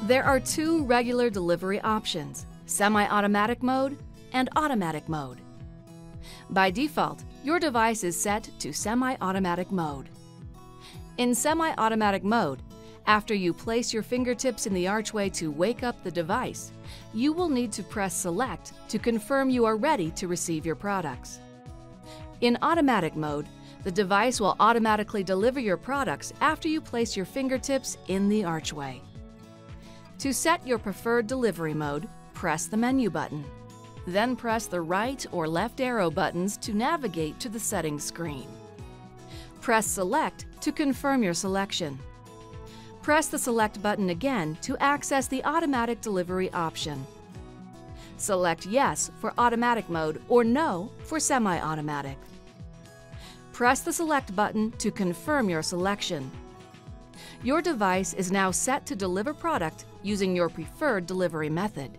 There are two regular delivery options, semi-automatic mode and automatic mode. By default, your device is set to semi-automatic mode. In semi-automatic mode, after you place your fingertips in the archway to wake up the device, you will need to press Select to confirm you are ready to receive your products. In automatic mode, the device will automatically deliver your products after you place your fingertips in the archway. To set your preferred delivery mode, press the menu button. Then press the right or left arrow buttons to navigate to the settings screen. Press Select to confirm your selection. Press the Select button again to access the automatic delivery option. Select Yes for automatic mode or No for semi-automatic. Press the Select button to confirm your selection. Your device is now set to deliver product using your preferred delivery method.